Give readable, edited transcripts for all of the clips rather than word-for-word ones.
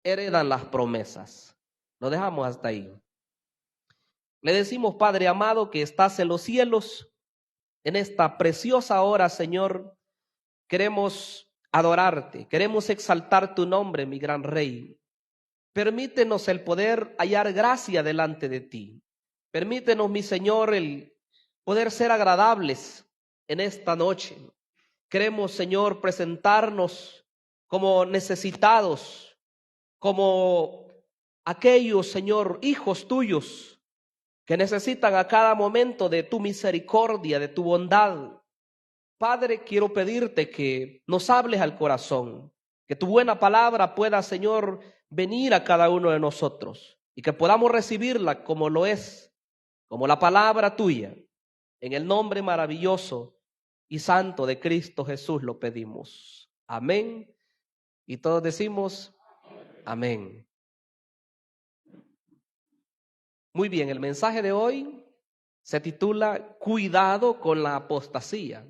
heredan las promesas. Lo dejamos hasta ahí. Le decimos, Padre amado, que estás en los cielos, en esta preciosa hora, Señor, queremos adorarte, queremos exaltar tu nombre, mi gran Rey. Permítenos el poder hallar gracia delante de ti. Permítenos, mi Señor, el poder ser agradables en esta noche. Queremos, Señor, presentarnos como necesitados, como aquellos, Señor, hijos tuyos que necesitan a cada momento de tu misericordia, de tu bondad. Padre, quiero pedirte que nos hables al corazón, que tu buena palabra pueda, Señor, venir a cada uno de nosotros y que podamos recibirla como lo es, como la palabra tuya. En el nombre maravilloso y santo de Cristo Jesús lo pedimos. Amén. Y todos decimos amén. Muy bien, el mensaje de hoy se titula Cuidado con la apostasía.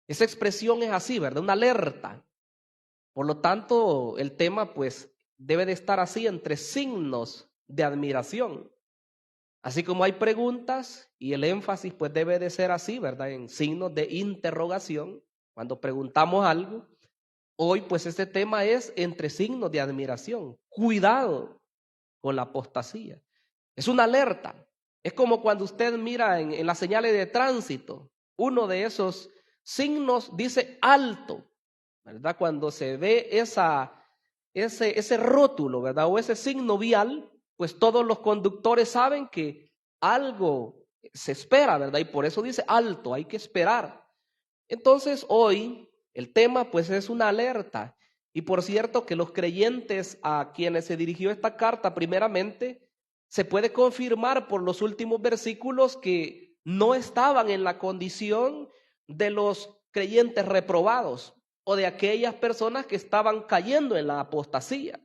Esa expresión es así, ¿verdad? Una alerta. Por lo tanto, el tema pues debe de estar así entre signos de admiración. Así como hay preguntas y el énfasis pues debe de ser así, ¿verdad? En signos de interrogación. Cuando preguntamos algo, hoy pues este tema es entre signos de admiración. Cuidado con la apostasía. Es una alerta. Es como cuando usted mira en las señales de tránsito, uno de esos signos dice alto, ¿verdad? Cuando se ve ese rótulo, ¿verdad? O ese signo vial, pues todos los conductores saben que algo se espera, ¿verdad? Y por eso dice alto, hay que esperar. Entonces hoy el tema pues es una alerta. Y por cierto que los creyentes a quienes se dirigió esta carta primeramente, se puede confirmar por los últimos versículos que no estaban en la condición de los creyentes reprobados o de aquellas personas que estaban cayendo en la apostasía,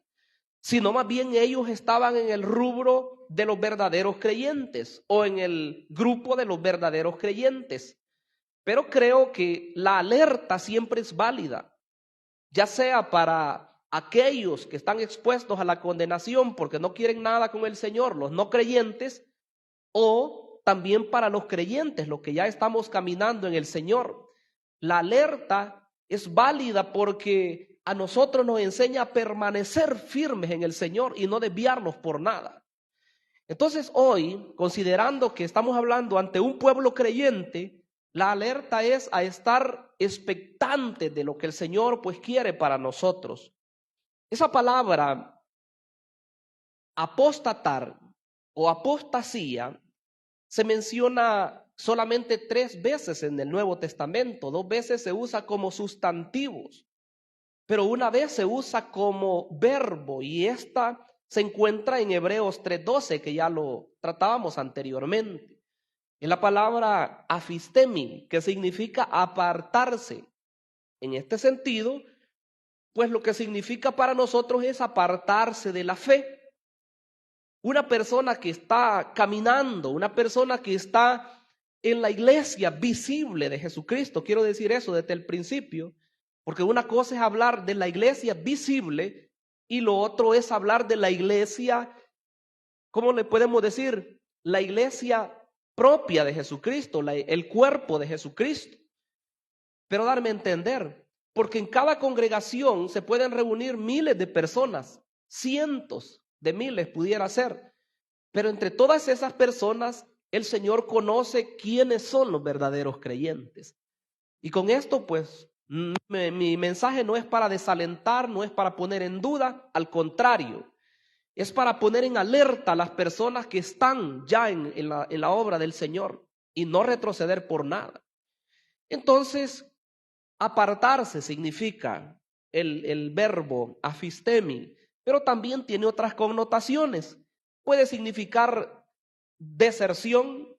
sino más bien ellos estaban en el rubro de los verdaderos creyentes o en el grupo de los verdaderos creyentes. Pero creo que la alerta siempre es válida, ya sea para aquellos que están expuestos a la condenación porque no quieren nada con el Señor, los no creyentes, o también para los creyentes, los que ya estamos caminando en el Señor. La alerta es válida porque a nosotros nos enseña a permanecer firmes en el Señor y no desviarnos por nada. Entonces hoy, considerando que estamos hablando ante un pueblo creyente, la alerta es a estar expectantes de lo que el Señor pues quiere para nosotros. Esa palabra apostatar o apostasía se menciona solamente 3 veces en el Nuevo Testamento. 2 veces se usa como sustantivos, pero una vez se usa como verbo, y esta se encuentra en Hebreos 3:12, que ya lo tratábamos anteriormente. Es la palabra afistemi, que significa apartarse. En este sentido, pues lo que significa para nosotros es apartarse de la fe. Una persona que está caminando, una persona que está en la iglesia visible de Jesucristo, quiero decir eso desde el principio, porque una cosa es hablar de la iglesia visible y lo otro es hablar de la iglesia, ¿cómo le podemos decir? La iglesia propia de Jesucristo, el cuerpo de Jesucristo. Pero darme a entender, porque en cada congregación se pueden reunir miles de personas, cientos de miles pudiera ser, pero entre todas esas personas el Señor conoce quiénes son los verdaderos creyentes. Y con esto pues mi mensaje no es para desalentar, no es para poner en duda, al contrario, es para poner en alerta a las personas que están ya en la obra del Señor y no retroceder por nada. Entonces, apartarse significa el verbo afistemi, pero también tiene otras connotaciones. Puede significar deserción,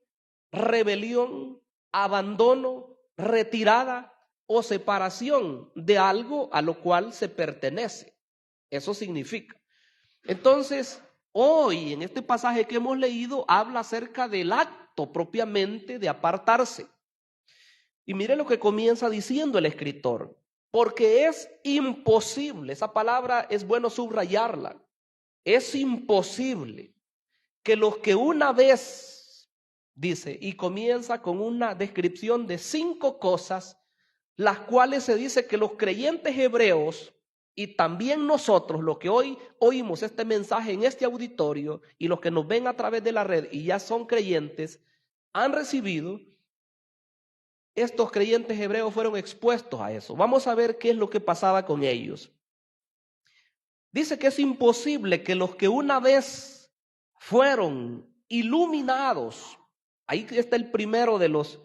rebelión, abandono, retirada o separación de algo a lo cual se pertenece. Eso significa. Entonces, hoy en este pasaje que hemos leído habla acerca del acto propiamente de apartarse. Y mire lo que comienza diciendo el escritor. Porque es imposible, esa palabra es bueno subrayarla, es imposible que los que una vez, dice, y comienza con una descripción de 5 cosas, las cuales se dice que los creyentes hebreos y también nosotros, los que hoy oímos este mensaje en este auditorio y los que nos ven a través de la red y ya son creyentes, han recibido. Estos creyentes hebreos fueron expuestos a eso. Vamos a ver qué es lo que pasaba con ellos. Dice que es imposible que los que una vez fueron iluminados, ahí está el primero de los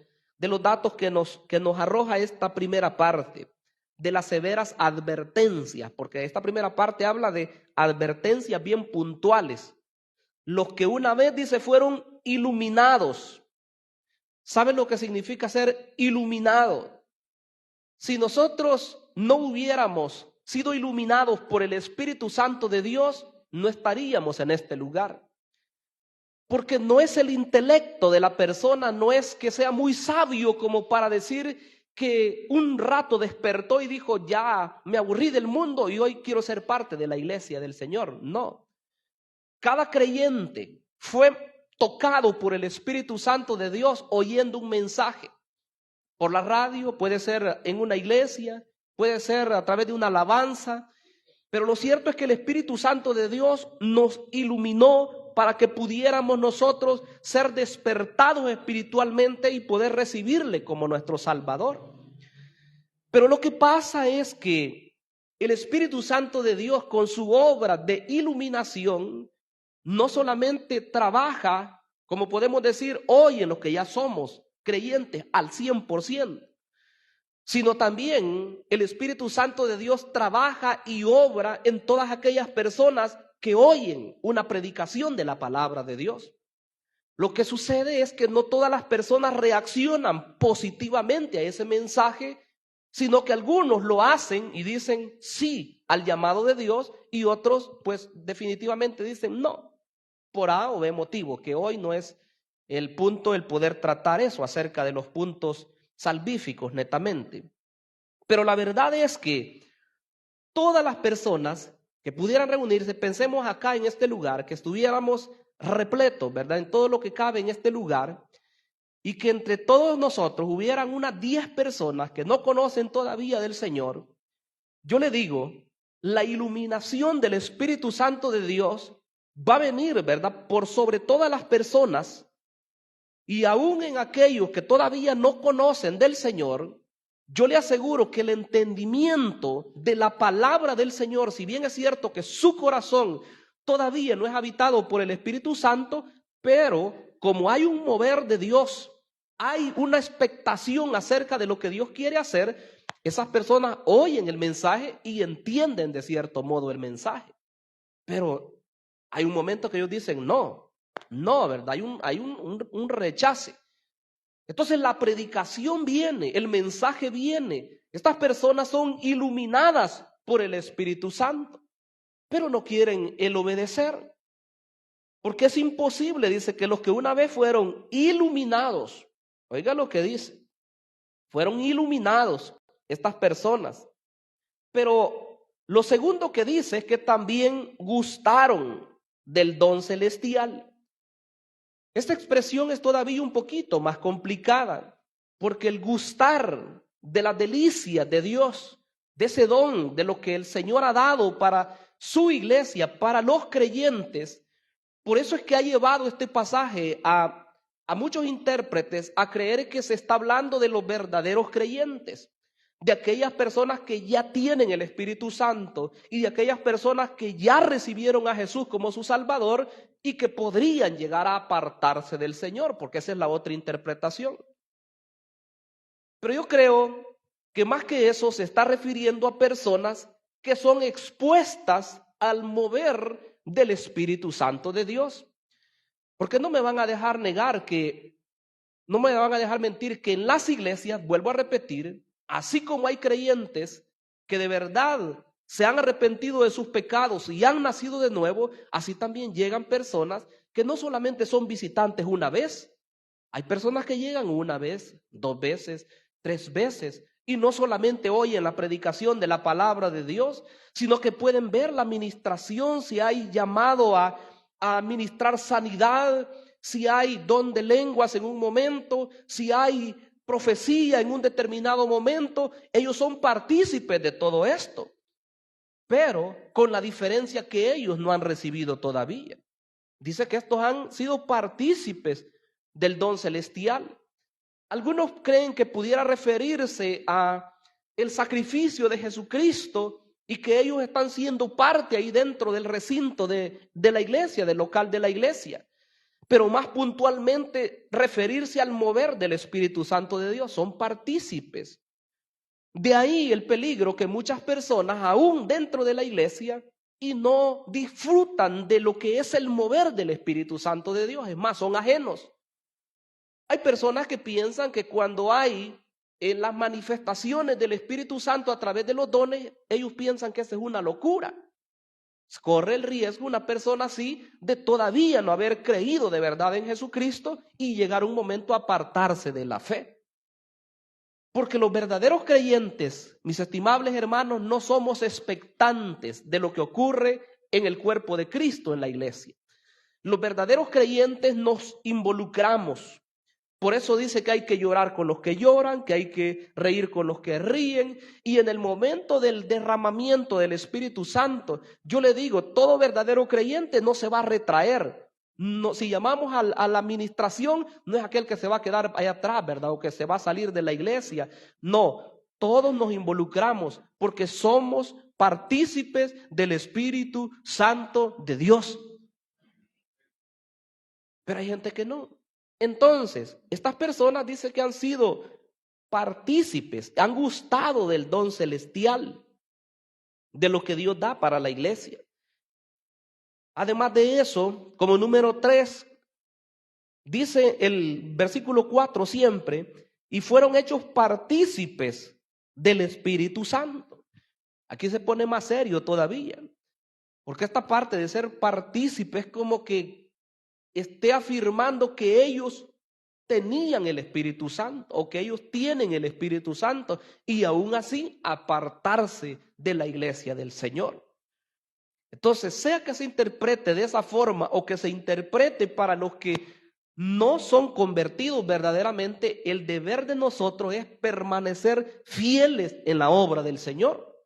datos que nos arroja esta primera parte, de las severas advertencias, porque esta primera parte habla de advertencias bien puntuales. Los que una vez, dice, fueron iluminados. ¿Saben lo que significa ser iluminado? Si nosotros no hubiéramos sido iluminados por el Espíritu Santo de Dios, no estaríamos en este lugar. Porque no es el intelecto de la persona, no es que sea muy sabio como para decir que un rato despertó y dijo, ya me aburrí del mundo y hoy quiero ser parte de la iglesia del Señor. No. Cada creyente fue tocado por el Espíritu Santo de Dios oyendo un mensaje. Por la radio, puede ser en una iglesia, puede ser a través de una alabanza, pero lo cierto es que el Espíritu Santo de Dios nos iluminó para que pudiéramos nosotros ser despertados espiritualmente y poder recibirle como nuestro Salvador. Pero lo que pasa es que el Espíritu Santo de Dios, con su obra de iluminación, no solamente trabaja, como podemos decir hoy en los que ya somos creyentes al 100%, sino también el Espíritu Santo de Dios trabaja y obra en todas aquellas personas que oyen una predicación de la palabra de Dios. Lo que sucede es que no todas las personas reaccionan positivamente a ese mensaje, sino que algunos lo hacen y dicen sí al llamado de Dios y otros pues definitivamente dicen no, por A o B motivo, que hoy no es el punto el poder tratar eso acerca de los puntos salvíficos netamente. Pero la verdad es que todas las personas que pudieran reunirse, pensemos acá en este lugar, que estuviéramos repletos, ¿verdad? En todo lo que cabe en este lugar, y que entre todos nosotros hubieran unas 10 personas que no conocen todavía del Señor, yo le digo, la iluminación del Espíritu Santo de Dios va a venir, ¿verdad? Por sobre todas las personas, y aún en aquellos que todavía no conocen del Señor, yo le aseguro que el entendimiento de la palabra del Señor, si bien es cierto que su corazón todavía no es habitado por el Espíritu Santo, pero como hay un mover de Dios, hay una expectación acerca de lo que Dios quiere hacer, esas personas oyen el mensaje y entienden de cierto modo el mensaje. Pero hay un momento que ellos dicen no, ¿verdad? Hay un rechace. Entonces la predicación viene, el mensaje viene. Estas personas son iluminadas por el Espíritu Santo, pero no quieren el obedecer. Porque es imposible, dice, que los que una vez fueron iluminados, oiga lo que dice, fueron iluminados estas personas. Pero lo segundo que dice es que también gustaron del don celestial. Esta expresión es todavía un poquito más complicada, porque el gustar de la delicia de Dios, de ese don, de lo que el Señor ha dado para su iglesia, para los creyentes, por eso es que ha llevado este pasaje a muchos intérpretes a creer que se está hablando de los verdaderos creyentes, de aquellas personas que ya tienen el Espíritu Santo y de aquellas personas que ya recibieron a Jesús como su Salvador y que podrían llegar a apartarse del Señor, porque esa es la otra interpretación. Pero yo creo que más que eso se está refiriendo a personas que son expuestas al mover del Espíritu Santo de Dios. Porque no me van a dejar negar no me van a dejar mentir que en las iglesias, vuelvo a repetir, así como hay creyentes que de verdad se han arrepentido de sus pecados y han nacido de nuevo, así también llegan personas que no solamente son visitantes una vez, hay personas que llegan una vez, 2 veces, 3 veces Y no solamente oyen la predicación de la palabra de Dios, sino que pueden ver la ministración, si hay llamado a ministrar sanidad, si hay don de lenguas en un momento, si hay profecía en un determinado momento. Ellos son partícipes de todo esto, pero con la diferencia que ellos no han recibido todavía. Dice que estos han sido partícipes del don celestial. Algunos creen que pudiera referirse a el sacrificio de Jesucristo y que ellos están siendo parte ahí dentro del recinto de la iglesia, del local de la iglesia. Pero más puntualmente referirse al mover del Espíritu Santo de Dios. Son partícipes. De ahí el peligro que muchas personas, aún dentro de la iglesia, y no disfrutan de lo que es el mover del Espíritu Santo de Dios. Es más, son ajenos. Hay personas que piensan que cuando hay las manifestaciones del Espíritu Santo a través de los dones, ellos piensan que esa es una locura. Corre el riesgo una persona así de todavía no haber creído de verdad en Jesucristo y llegar un momento a apartarse de la fe. Porque los verdaderos creyentes, mis estimables hermanos, no somos expectantes de lo que ocurre en el cuerpo de Cristo en la iglesia. Los verdaderos creyentes nos involucramos. Por eso dice que hay que llorar con los que lloran, que hay que reír con los que ríen. Y en el momento del derramamiento del Espíritu Santo, yo le digo, todo verdadero creyente no se va a retraer. No, si llamamos a la administración, no es aquel que se va a quedar allá atrás, ¿verdad? O que se va a salir de la iglesia. No, todos nos involucramos porque somos partícipes del Espíritu Santo de Dios. Pero hay gente que no. Entonces, estas personas dicen que han sido partícipes, han gustado del don celestial, de lo que Dios da para la iglesia. Además de eso, como número 3, dice el versículo 4 siempre, y fueron hechos partícipes del Espíritu Santo. Aquí se pone más serio todavía, porque esta parte de ser partícipe es como que esté afirmando que ellos tenían el Espíritu Santo o que ellos tienen el Espíritu Santo y aún así apartarse de la iglesia del Señor. Entonces, sea que se interprete de esa forma o que se interprete para los que no son convertidos verdaderamente, el deber de nosotros es permanecer fieles en la obra del Señor.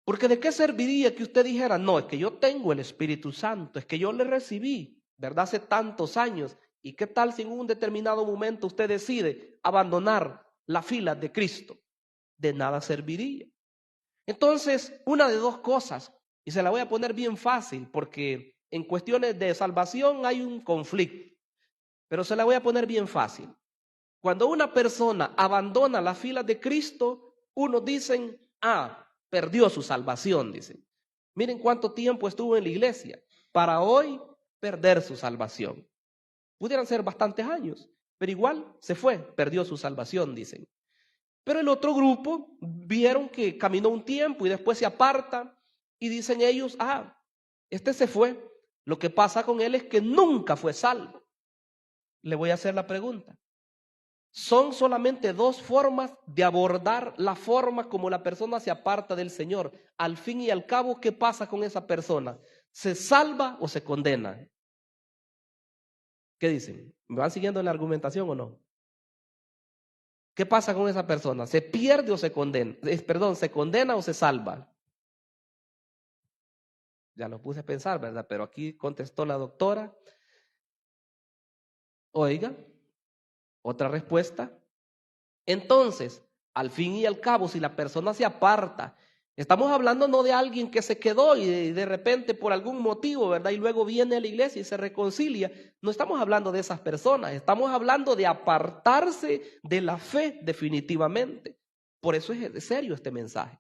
Porque ¿de qué serviría que usted dijera, no, es que yo tengo el Espíritu Santo, es que yo le recibí, ¿verdad? Hace tantos años. ¿Y qué tal si en un determinado momento usted decide abandonar la fila de Cristo? De nada serviría. Entonces, una de dos cosas, y se la voy a poner bien fácil, porque en cuestiones de salvación hay un conflicto, pero se la voy a poner bien fácil. Cuando una persona abandona la fila de Cristo, unos dicen, perdió su salvación, dicen. Miren cuánto tiempo estuvo en la iglesia para hoy perder su salvación. Pudieran ser bastantes años, pero igual se fue, perdió su salvación, dicen. Pero el otro grupo vieron que caminó un tiempo y después se aparta y dicen ellos, este se fue. Lo que pasa con él es que nunca fue salvo. Le voy a hacer la pregunta. Son solamente dos formas de abordar la forma como la persona se aparta del Señor. Al fin y al cabo, ¿qué pasa con esa persona? ¿Se salva o se condena? ¿Qué dicen? ¿Me van siguiendo en la argumentación o no? ¿Qué pasa con esa persona? ¿Se pierde o se condena? ¿Se condena o se salva? Ya lo puse a pensar, ¿verdad? Pero aquí contestó la doctora. Oiga, otra respuesta. Entonces, al fin y al cabo, si la persona se aparta, estamos hablando no de alguien que se quedó y de repente por algún motivo, ¿verdad? Y luego viene a la iglesia y se reconcilia. No estamos hablando de esas personas, estamos hablando de apartarse de la fe definitivamente. Por eso es serio este mensaje.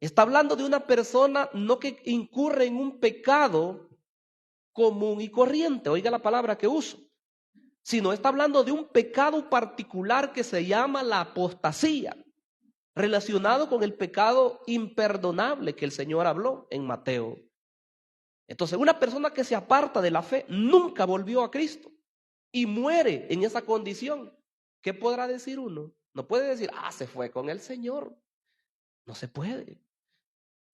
Está hablando de una persona no que incurre en un pecado común y corriente, oiga la palabra que uso, sino está hablando de un pecado particular que se llama la apostasía, relacionado con el pecado imperdonable que el Señor habló en Mateo. Entonces, una persona que se aparta de la fe nunca volvió a Cristo y muere en esa condición. ¿Qué podrá decir uno? No puede decir, se fue con el Señor. No se puede.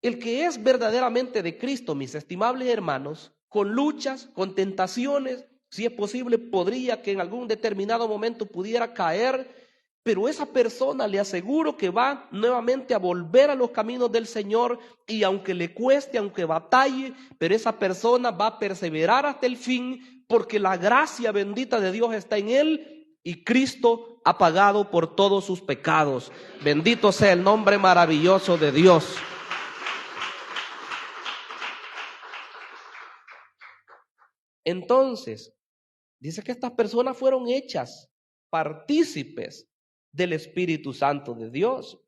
El que es verdaderamente de Cristo, mis estimables hermanos, con luchas, con tentaciones, si es posible, podría que en algún determinado momento pudiera caer, pero esa persona le aseguro que va nuevamente a volver a los caminos del Señor, y aunque le cueste, aunque batalle, pero esa persona va a perseverar hasta el fin, porque la gracia bendita de Dios está en él y Cristo ha pagado por todos sus pecados. Bendito sea el nombre maravilloso de Dios. Entonces, dice que estas personas fueron hechas partícipes del Espíritu Santo de Dios.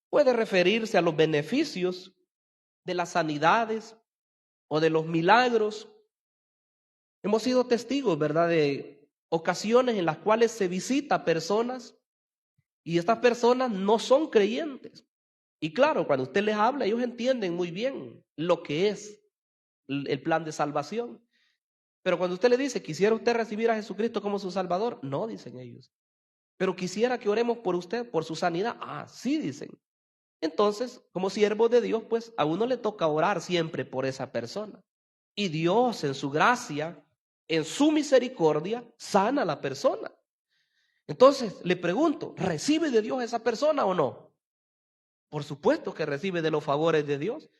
Puede referirse a los beneficios de las sanidades o de los milagros. Hemos sido testigos, ¿verdad?, de ocasiones en las cuales se visita a personas y estas personas no son creyentes. Y claro, cuando usted les habla, ellos entienden muy bien lo que es el plan de salvación. Pero cuando usted le dice, ¿quisiera usted recibir a Jesucristo como su Salvador? No, dicen ellos. Pero quisiera que oremos por usted, por su sanidad. Sí, dicen. Entonces, como siervo de Dios, pues a uno le toca orar siempre por esa persona. Y Dios, en su gracia, en su misericordia, sana a la persona. Entonces, le pregunto, ¿recibe de Dios esa persona o no? Por supuesto que recibe de los favores de Dios.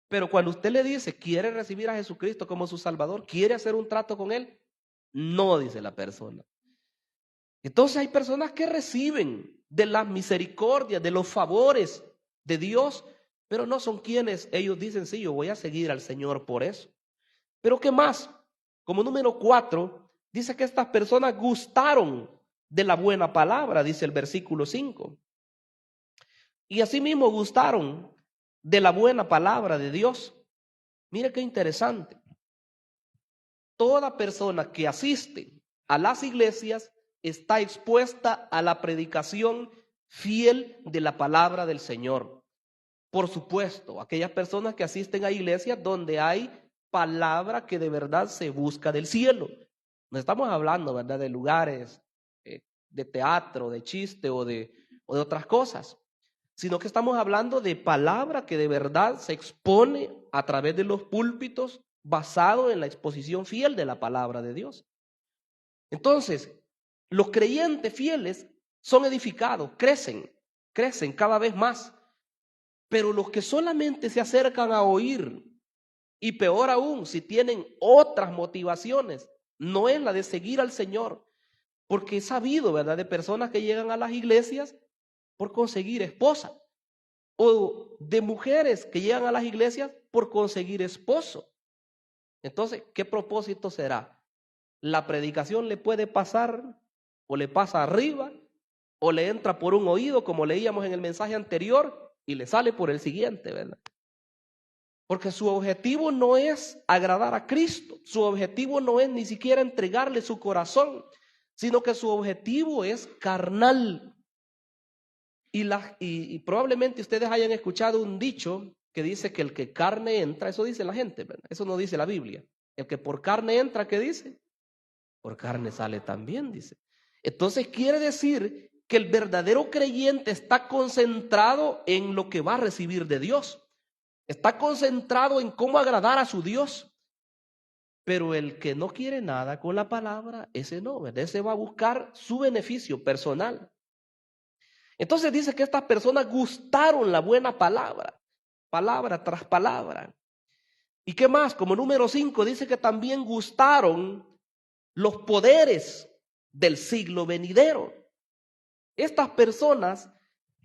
Pero cuando usted le dice, ¿quiere recibir a Jesucristo como su Salvador? ¿Quiere hacer un trato con Él? No, dice la persona. Entonces hay personas que reciben de las misericordias, de los favores de Dios, pero no son quienes ellos dicen, sí, yo voy a seguir al Señor por eso. Pero ¿qué más? Como número 4, dice que estas personas gustaron de la buena palabra, dice el versículo 5. Y asimismo gustaron de la buena palabra de Dios. Mire qué interesante. Toda persona que asiste a las iglesias está expuesta a la predicación fiel de la palabra del Señor. Por supuesto, aquellas personas que asisten a iglesias donde hay palabra que de verdad se busca del cielo. No estamos hablando, ¿verdad?, de lugares de teatro, de chiste o de otras cosas, sino que estamos hablando de palabra que de verdad se expone a través de los púlpitos basado en la exposición fiel de la palabra de Dios. Entonces, los creyentes fieles son edificados, crecen cada vez más, pero los que solamente se acercan a oír, y peor aún, si tienen otras motivaciones, no es la de seguir al Señor, porque he sabido, ¿verdad?, de personas que llegan a las iglesias por conseguir esposa, o de mujeres que llegan a las iglesias por conseguir esposo. Entonces, ¿qué propósito será? La predicación le puede pasar o le pasa arriba o le entra por un oído, como leíamos en el mensaje anterior, y le sale por el siguiente, ¿verdad? Porque su objetivo no es agradar a Cristo, su objetivo no es ni siquiera entregarle su corazón, sino que su objetivo es carnal. Y probablemente ustedes hayan escuchado un dicho que dice que el que carne entra, eso dice la gente, ¿verdad? Eso no dice la Biblia. El que por carne entra, ¿qué dice? Por carne sale también, dice. Entonces quiere decir que el verdadero creyente está concentrado en lo que va a recibir de Dios. Está concentrado en cómo agradar a su Dios. Pero el que no quiere nada con la palabra, ese no, ¿verdad? Ese va a buscar su beneficio personal. Entonces dice que estas personas gustaron la buena palabra, palabra tras palabra. ¿Y qué más? Como número 5 dice que también gustaron los poderes del siglo venidero. Estas personas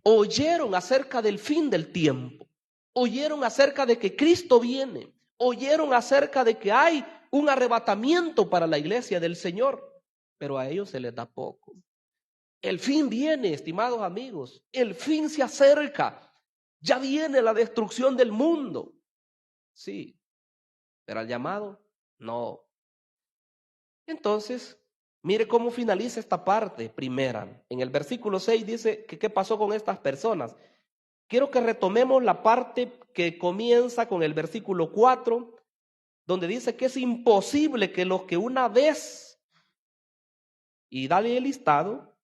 oyeron acerca del fin del tiempo, oyeron acerca de que Cristo viene, oyeron acerca de que hay un arrebatamiento para la iglesia del Señor, pero a ellos se les da poco. El fin viene, estimados amigos, el fin se acerca, ya viene la destrucción del mundo. Sí, pero al llamado, no. Entonces, mire cómo finaliza esta parte primera. En el versículo 6 dice que qué pasó con estas personas. Quiero que retomemos la parte que comienza con el versículo 4, donde dice que es imposible que los que una vez, y dale el listado,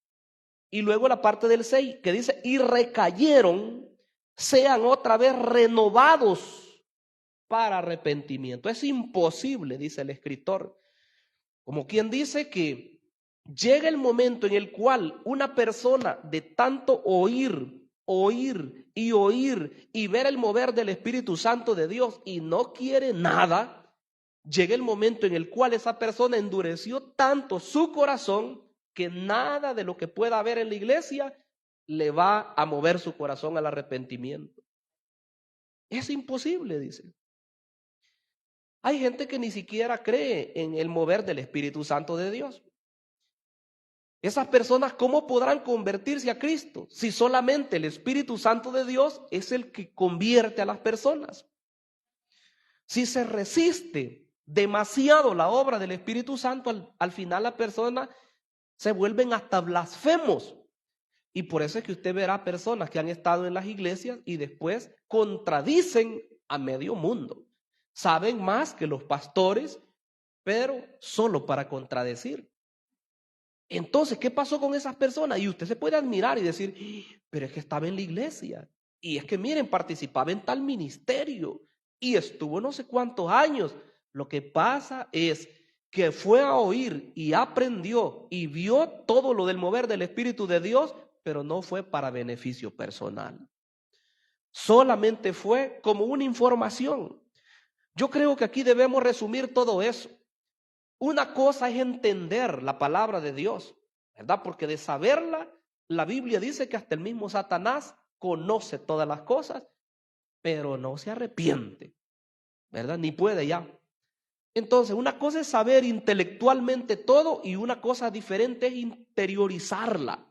Y luego la parte del 6 que dice, y recayeron, sean otra vez renovados para arrepentimiento. Es imposible, dice el escritor, como quien dice que llega el momento en el cual una persona de tanto oír y ver el mover del Espíritu Santo de Dios y no quiere nada, llega el momento en el cual esa persona endureció tanto su corazón que nada de lo que pueda haber en la iglesia le va a mover su corazón al arrepentimiento. Es imposible, dice. Hay gente que ni siquiera cree en el mover del Espíritu Santo de Dios. Esas personas, ¿cómo podrán convertirse a Cristo si solamente el Espíritu Santo de Dios es el que convierte a las personas? Si se resiste demasiado la obra del Espíritu Santo, al final la persona se vuelven hasta blasfemos. Y por eso es que usted verá personas que han estado en las iglesias y después contradicen a medio mundo. Saben más que los pastores, pero solo para contradecir. Entonces, ¿qué pasó con esas personas? Y usted se puede admirar y decir, pero es que estaba en la iglesia. Y es que miren, participaba en tal ministerio y estuvo no sé cuántos años. Lo que pasa es que fue a oír y aprendió y vio todo lo del mover del Espíritu de Dios, pero no fue para beneficio personal. Solamente fue como una información. Yo creo que aquí debemos resumir todo eso. Una cosa es entender la palabra de Dios, ¿verdad? Porque de saberla, la Biblia dice que hasta el mismo Satanás conoce todas las cosas, pero no se arrepiente, ¿verdad? Ni puede ya. Entonces, una cosa es saber intelectualmente todo y una cosa diferente es interiorizarla,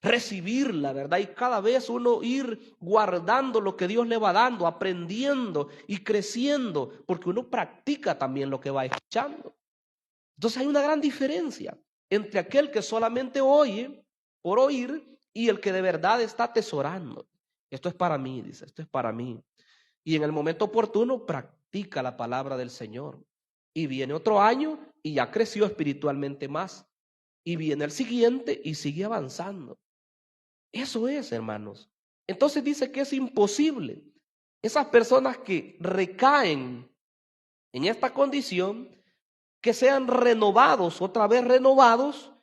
recibirla, ¿verdad? Y cada vez uno ir guardando lo que Dios le va dando, aprendiendo y creciendo, porque uno practica también lo que va escuchando. Entonces hay una gran diferencia entre aquel que solamente oye por oír y el que de verdad está atesorando. Esto es para mí, dice, esto es para mí. Y en el momento oportuno practica la palabra del Señor. Y viene otro año y ya creció espiritualmente más. Y viene el siguiente y sigue avanzando. Eso es, hermanos. Entonces dice que es imposible. Esas personas que recaen en esta condición, que sean renovados, otra vez renovados,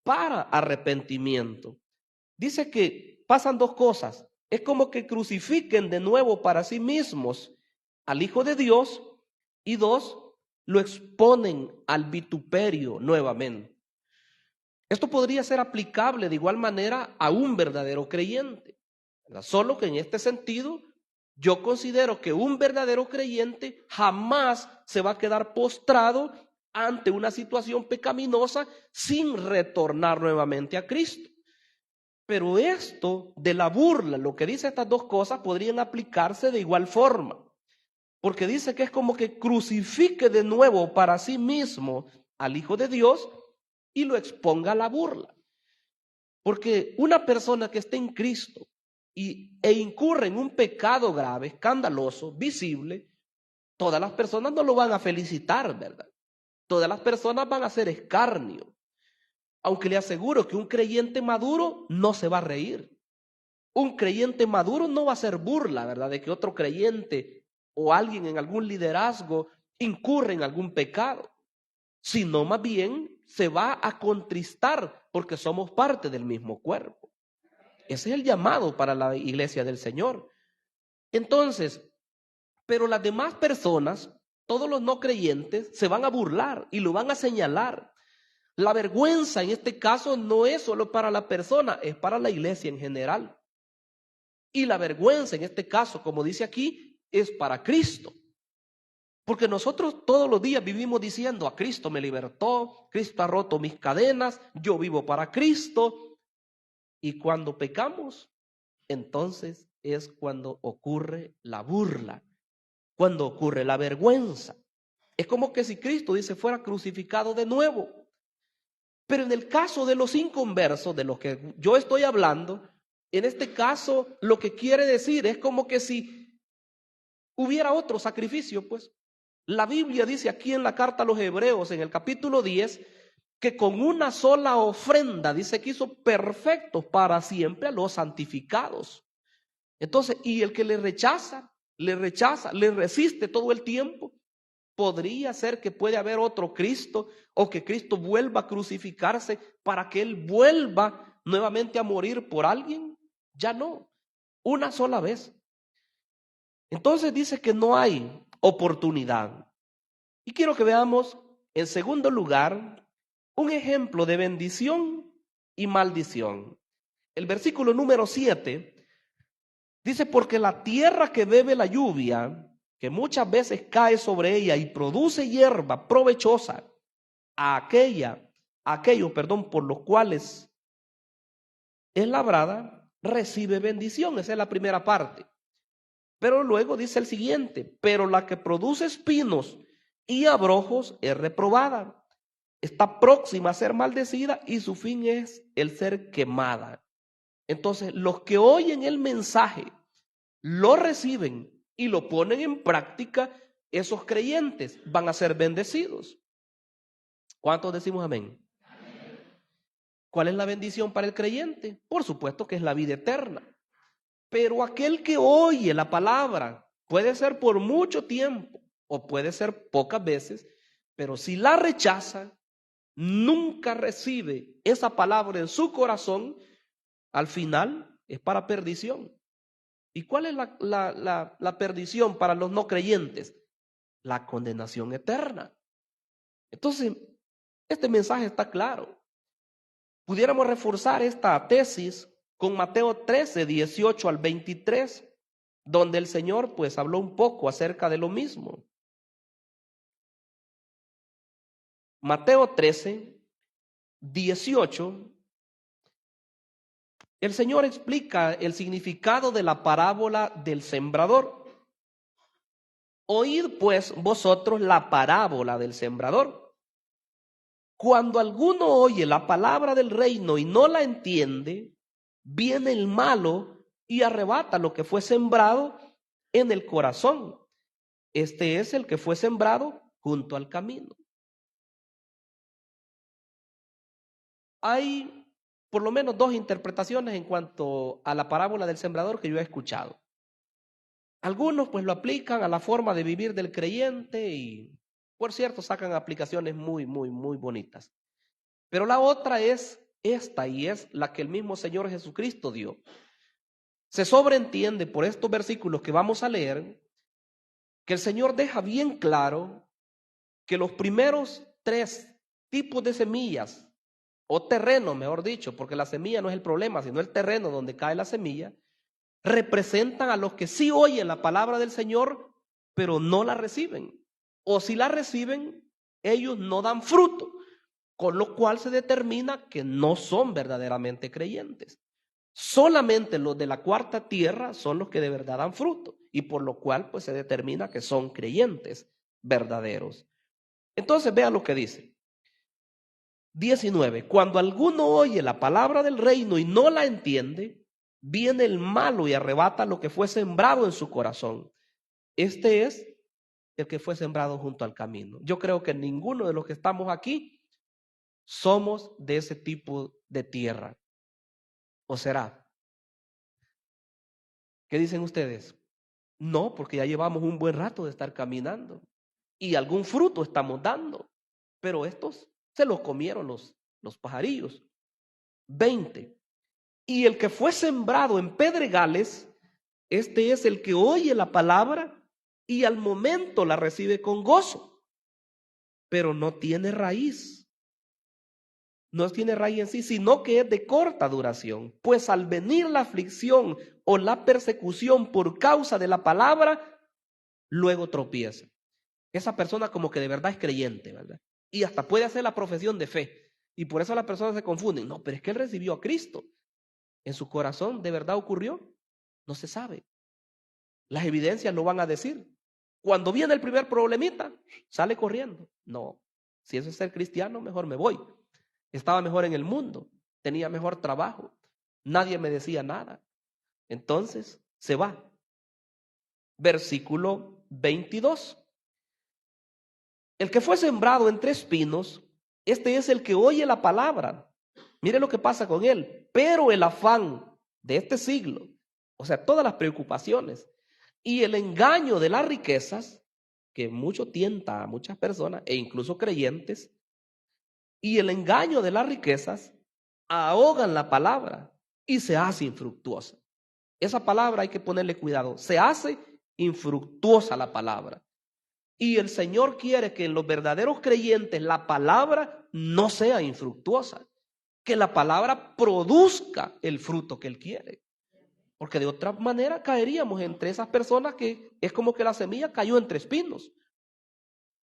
para arrepentimiento. Dice que pasan dos cosas. Es como que crucifiquen de nuevo para sí mismos al Hijo de Dios y dos, lo exponen al vituperio nuevamente. Esto podría ser aplicable de igual manera a un verdadero creyente, ¿verdad? Solo que en este sentido yo considero que un verdadero creyente jamás se va a quedar postrado ante una situación pecaminosa sin retornar nuevamente a Cristo. Pero esto de la burla, lo que dice estas dos cosas, podrían aplicarse de igual forma. Porque dice que es como que crucifique de nuevo para sí mismo al Hijo de Dios y lo exponga a la burla. Porque una persona que esté en Cristo e incurre en un pecado grave, escandaloso, visible, todas las personas no lo van a felicitar, ¿verdad? Todas las personas van a hacer escarnio. Aunque le aseguro que un creyente maduro no se va a reír. Un creyente maduro no va a hacer burla, ¿verdad? De que otro creyente o alguien en algún liderazgo incurre en algún pecado. Sino más bien se va a contristar porque somos parte del mismo cuerpo. Ese es el llamado para la iglesia del Señor. Entonces, pero las demás personas, todos los no creyentes, se van a burlar y lo van a señalar. La vergüenza en este caso no es solo para la persona, es para la iglesia en general. Y la vergüenza en este caso, como dice aquí, es para Cristo. Porque nosotros todos los días vivimos diciendo, a Cristo me libertó, Cristo ha roto mis cadenas, yo vivo para Cristo. Y cuando pecamos, entonces es cuando ocurre la burla, cuando ocurre la vergüenza. Es como que si Cristo, dice, fuera crucificado de nuevo. Pero en el caso de los inconversos, de los que yo estoy hablando, en este caso lo que quiere decir es como que si hubiera otro sacrificio, pues. La Biblia dice aquí en la carta a los Hebreos, en el capítulo 10, que con una sola ofrenda, dice que hizo perfectos para siempre a los santificados. Entonces, y el que le rechaza, le resiste todo el tiempo, podría ser que puede haber otro Cristo o que Cristo vuelva a crucificarse para que Él vuelva nuevamente a morir por alguien. Ya no, una sola vez. Entonces dice que no hay oportunidad. Y quiero que veamos, en segundo lugar, un ejemplo de bendición y maldición. El versículo número 7 dice, porque la tierra que bebe la lluvia, que muchas veces cae sobre ella y produce hierba provechosa a aquellos, por los cuales es labrada, recibe bendición. Esa es la primera parte. Pero luego dice el siguiente, pero la que produce espinos y abrojos es reprobada. Está próxima a ser maldecida y su fin es el ser quemada. Entonces, los que oyen el mensaje, lo reciben y lo ponen en práctica, esos creyentes van a ser bendecidos. ¿Cuántos decimos amén? ¿Cuál es la bendición para el creyente? Por supuesto que es la vida eterna. Pero aquel que oye la palabra, puede ser por mucho tiempo o puede ser pocas veces, pero si la rechaza, nunca recibe esa palabra en su corazón, al final es para perdición. ¿Y cuál es la perdición para los no creyentes? La condenación eterna. Entonces, este mensaje está claro. Pudiéramos reforzar esta tesis con Mateo 13, 18 al 23, donde el Señor pues habló un poco acerca de lo mismo. Mateo 13, 18, el Señor explica el significado de la parábola del sembrador. Oíd pues vosotros la parábola del sembrador. Cuando alguno oye la palabra del reino y no la entiende, viene el malo y arrebata lo que fue sembrado en el corazón. Este es el que fue sembrado junto al camino. Hay por lo menos dos interpretaciones en cuanto a la parábola del sembrador que yo he escuchado. Algunos pues lo aplican a la forma de vivir del creyente y, por cierto, sacan aplicaciones muy bonitas. Pero la otra es esta, y es la que el mismo Señor Jesucristo dio. Se sobreentiende por estos versículos que vamos a leer que el Señor deja bien claro que los primeros 3 tipos de semillas, o terreno, mejor dicho, porque la semilla no es el problema, sino el terreno donde cae la semilla, representan a los que sí oyen la palabra del Señor, pero no la reciben. O si la reciben, ellos no dan fruto, con lo cual se determina que no son verdaderamente creyentes. Solamente los de la cuarta tierra son los que de verdad dan fruto, y por lo cual pues se determina que son creyentes verdaderos. Entonces vean lo que dice. 19. Cuando alguno oye la palabra del reino y no la entiende, viene el malo y arrebata lo que fue sembrado en su corazón. Este es el que fue sembrado junto al camino. Yo creo que ninguno de los que estamos aquí somos de ese tipo de tierra. ¿O será? ¿Qué dicen ustedes? No, porque ya llevamos un buen rato de estar caminando y algún fruto estamos dando, pero estos se los comieron los pajarillos. 20. Y el que fue sembrado en pedregales, este es el que oye la palabra y al momento la recibe con gozo, pero no tiene raíz. No tiene raíz en sí, sino que es de corta duración. Pues al venir la aflicción o la persecución por causa de la palabra, luego tropieza. Esa persona como que de verdad es creyente, ¿verdad? Y hasta puede hacer la profesión de fe. Y por eso las personas se confunden. No, pero es que él recibió a Cristo. ¿En su corazón de verdad ocurrió? No se sabe. Las evidencias lo van a decir. Cuando viene el primer problemita, sale corriendo. No, si eso es ser cristiano, mejor me voy. Estaba mejor en el mundo, tenía mejor trabajo, nadie me decía nada. Entonces se va. Versículo 22. El que fue sembrado entre espinos, Este es el que oye la palabra. Mire lo que pasa con él. Pero el afán de este siglo, o sea, todas las preocupaciones y el engaño de las riquezas, que mucho tienta a muchas personas e incluso creyentes, y el engaño de las riquezas ahogan la palabra y se hace infructuosa. Esa palabra hay que ponerle cuidado. Se hace infructuosa la palabra. Y el Señor quiere que en los verdaderos creyentes la palabra no sea infructuosa, que la palabra produzca el fruto que Él quiere. Porque de otra manera caeríamos entre esas personas que es como que la semilla cayó entre espinos.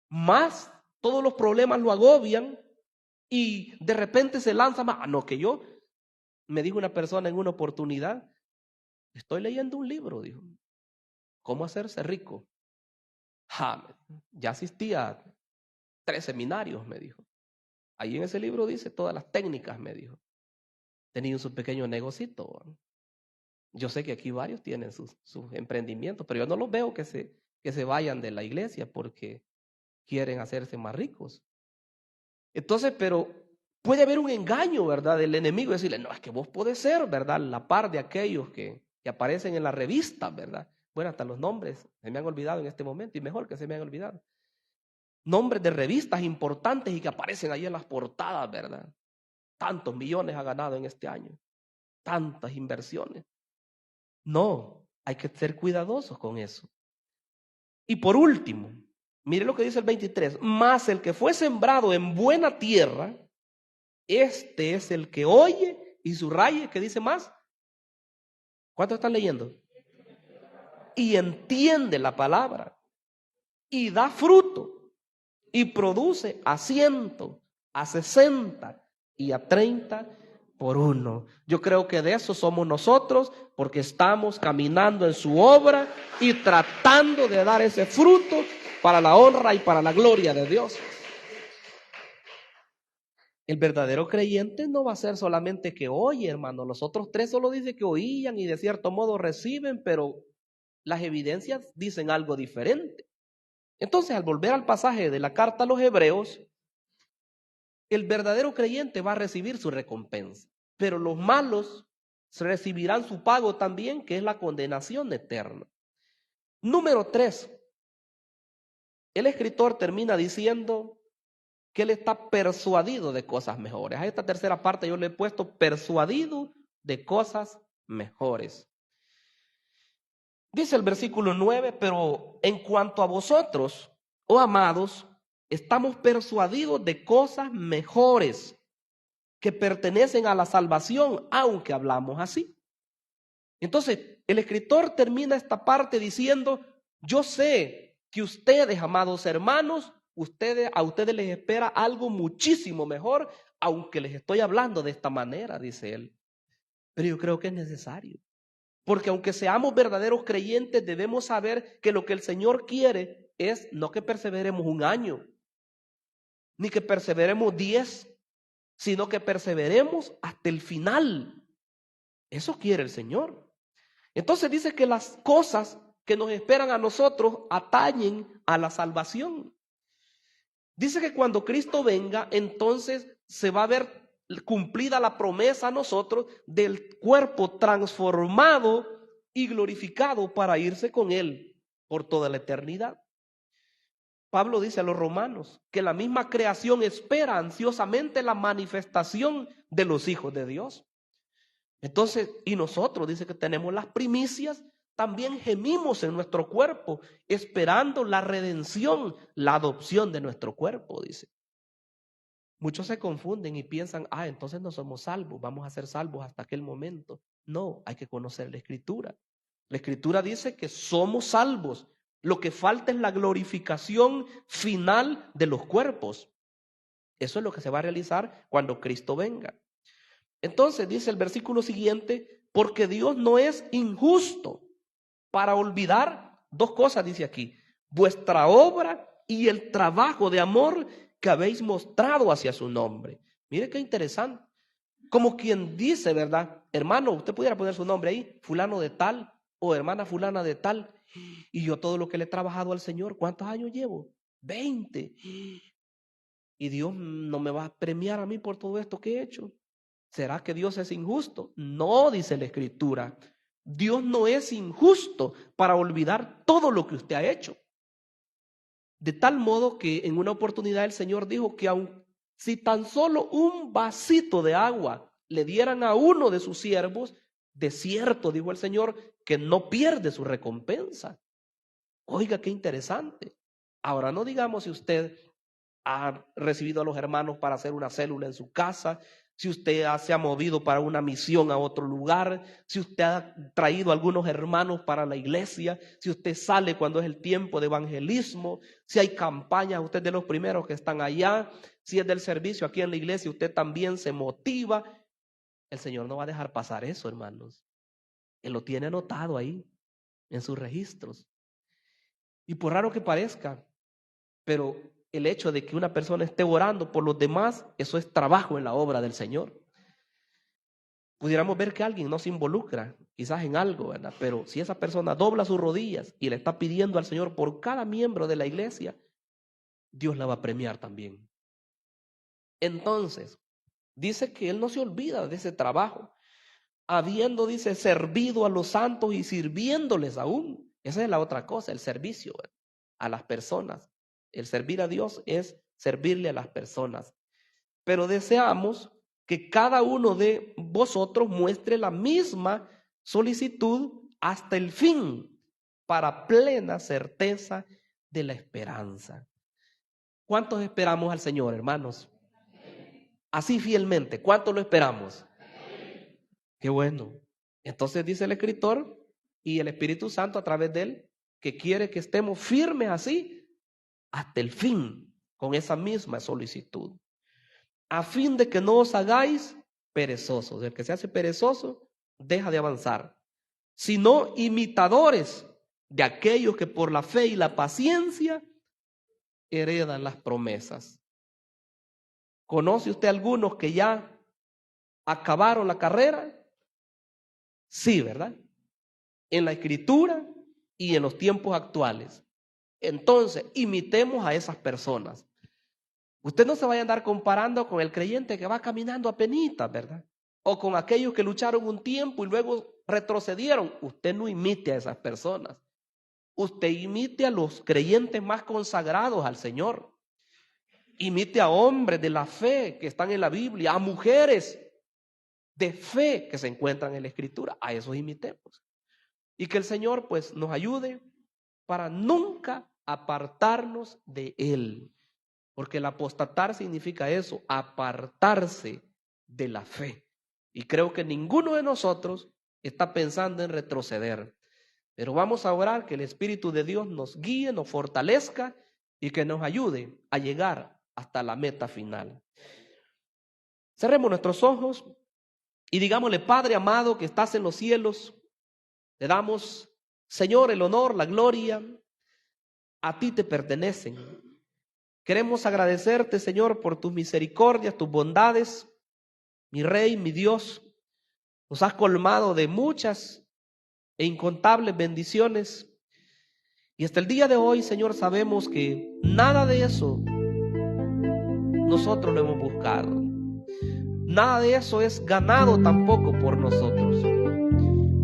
Más todos los problemas lo agobian y de repente se lanza más. No, que yo, me dijo una persona en una oportunidad, estoy leyendo un libro, dijo, ¿cómo hacerse rico? Ya asistía a 3 seminarios, me dijo. Ahí en ese libro dice todas las técnicas, me dijo. Tenía su pequeño negocito. Yo sé que aquí varios tienen sus emprendimientos, pero yo no los veo que se vayan de la iglesia porque quieren hacerse más ricos. Entonces, pero puede haber un engaño, ¿verdad? Del enemigo, decirle, no, es que vos podés ser, ¿verdad? La par de aquellos que aparecen en la revista, ¿verdad? Bueno, hasta los nombres se me han olvidado en este momento y mejor que se me han olvidado. Nombres de revistas importantes y que aparecen ahí en las portadas, ¿verdad? Tantos millones ha ganado en este año, tantas inversiones. No, hay que ser cuidadosos con eso. Y por último, mire lo que dice el 23, mas el que fue sembrado en buena tierra, este es el que oye y subraye, ¿qué dice más? ¿Cuántos están leyendo? Y entiende la palabra y da fruto y produce a 100, a 60 y a 30 por uno. Yo creo que de eso somos nosotros, porque estamos caminando en su obra y tratando de dar ese fruto para la honra y para la gloria de Dios. El verdadero creyente no va a ser solamente que oye, hermano. Los otros 3 solo dice que oían y de cierto modo reciben, pero las evidencias dicen algo diferente. Entonces, al volver al pasaje de la carta a los Hebreos, el verdadero creyente va a recibir su recompensa, pero los malos recibirán su pago también, que es la condenación eterna. Número 3, el escritor termina diciendo que él está persuadido de cosas mejores. A esta tercera parte yo le he puesto persuadido de cosas mejores. Dice el versículo 9, pero en cuanto a vosotros, oh amados, estamos persuadidos de cosas mejores que pertenecen a la salvación, aunque hablamos así. Entonces, el escritor termina esta parte diciendo, yo sé que ustedes, amados hermanos, a ustedes les espera algo muchísimo mejor, aunque les estoy hablando de esta manera, dice él. Pero yo creo que es necesario. Porque aunque seamos verdaderos creyentes, debemos saber que lo que el Señor quiere es no que perseveremos 1 año, ni que perseveremos 10, sino que perseveremos hasta el final. Eso quiere el Señor. Entonces dice que las cosas que nos esperan a nosotros atañen a la salvación. Dice que cuando Cristo venga, entonces se va a ver cumplida la promesa a nosotros del cuerpo transformado y glorificado para irse con Él por toda la eternidad. Pablo dice a los romanos que la misma creación espera ansiosamente la manifestación de los hijos de Dios. Entonces, y nosotros, dice que tenemos las primicias, también gemimos en nuestro cuerpo, esperando la redención, la adopción de nuestro cuerpo, dice. Muchos se confunden y piensan, entonces no somos salvos, vamos a ser salvos hasta aquel momento. No, hay que conocer la Escritura. La Escritura dice que somos salvos. Lo que falta es la glorificación final de los cuerpos. Eso es lo que se va a realizar cuando Cristo venga. Entonces dice el versículo siguiente, porque Dios no es injusto para olvidar 2 cosas, dice aquí, vuestra obra y el trabajo de amor que habéis mostrado hacia su nombre. Mire qué interesante. Como quien dice, ¿verdad? Hermano, usted pudiera poner su nombre ahí, fulano de tal o hermana fulana de tal. Y yo todo lo que le he trabajado al Señor, ¿cuántos años llevo? 20. y Dios no me va a premiar a mí por todo esto que he hecho. ¿Será que Dios es injusto? No, dice la Escritura. Dios no es injusto para olvidar todo lo que usted ha hecho. De tal modo que en una oportunidad el Señor dijo que aun si tan solo un vasito de agua le dieran a uno de sus siervos, de cierto, dijo el Señor, que no pierde su recompensa. Oiga, qué interesante. Ahora no digamos si usted ha recibido a los hermanos para hacer una célula en su casa, si usted se ha movido para una misión a otro lugar, si usted ha traído a algunos hermanos para la iglesia, si usted sale cuando es el tiempo de evangelismo, si hay campañas, usted es de los primeros que están allá, si es del servicio aquí en la iglesia, usted también se motiva. El Señor no va a dejar pasar eso, hermanos. Él lo tiene anotado ahí, en sus registros. Y por raro que parezca, pero el hecho de que una persona esté orando por los demás, eso es trabajo en la obra del Señor. Pudiéramos ver que alguien no se involucra quizás en algo, ¿verdad? Pero si esa persona dobla sus rodillas y le está pidiendo al Señor por cada miembro de la iglesia, Dios la va a premiar también. Entonces, dice que Él no se olvida de ese trabajo, habiendo, dice, servido a los santos y sirviéndoles aún. Esa es la otra cosa, el servicio, ¿verdad? A las personas. El servir a Dios es servirle a las personas. Pero deseamos que cada uno de vosotros muestre la misma solicitud hasta el fin, para plena certeza de la esperanza. ¿Cuántos esperamos al Señor, hermanos? Así fielmente, ¿cuántos lo esperamos? Qué bueno. Entonces dice el escritor y el Espíritu Santo a través de él, que quiere que estemos firmes así hasta el fin, con esa misma solicitud, a fin de que no os hagáis perezosos. El que se hace perezoso deja de avanzar, sino imitadores de aquellos que por la fe y la paciencia heredan las promesas. ¿Conoce usted algunos que ya acabaron la carrera? Sí, ¿verdad? En la Escritura y en los tiempos actuales. Entonces, imitemos a esas personas. Usted no se vaya a andar comparando con el creyente que va caminando a penitas, ¿verdad? O con aquellos que lucharon un tiempo y luego retrocedieron. Usted no imite a esas personas. Usted imite a los creyentes más consagrados al Señor. Imite a hombres de la fe que están en la Biblia, a mujeres de fe que se encuentran en la Escritura. A esos imitemos. Y que el Señor pues nos ayude para nunca apartarnos de Él. Porque el apostatar significa eso, apartarse de la fe. Y creo que ninguno de nosotros está pensando en retroceder. Pero vamos a orar que el Espíritu de Dios nos guíe, nos fortalezca y que nos ayude a llegar hasta la meta final. Cerremos nuestros ojos y digámosle: Padre amado que estás en los cielos, te damos, Señor, el honor, la gloria, a ti te pertenecen. Queremos agradecerte, Señor, por tus misericordias, tus bondades. Mi Rey, mi Dios, nos has colmado de muchas e incontables bendiciones. Y hasta el día de hoy, Señor, sabemos que nada de eso nosotros lo hemos buscado. Nada de eso es ganado tampoco por nosotros.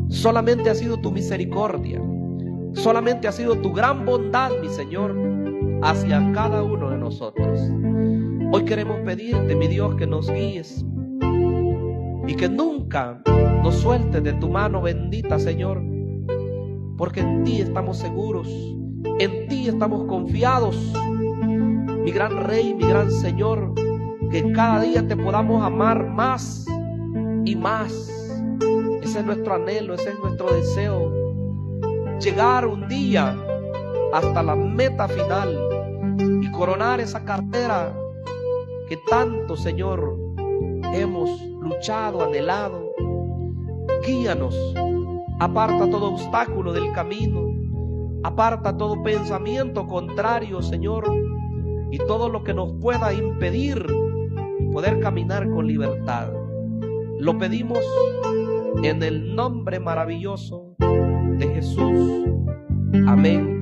Solamente ha sido tu misericordia. Solamente ha sido tu gran bondad, mi Señor, hacia cada uno de nosotros. Hoy queremos pedirte, mi Dios, que nos guíes y que nunca nos sueltes de tu mano bendita, Señor, porque en ti estamos seguros, en ti estamos confiados, mi gran Rey, mi gran Señor, que cada día te podamos amar más y más. Ese es nuestro anhelo, ese es nuestro deseo, llegar un día hasta la meta final y coronar esa carrera que tanto, Señor, hemos luchado, anhelado. Guíanos, aparta todo obstáculo del camino, aparta todo pensamiento contrario, Señor, y todo lo que nos pueda impedir poder caminar con libertad. Lo pedimos en el nombre maravilloso de Jesús. Amén.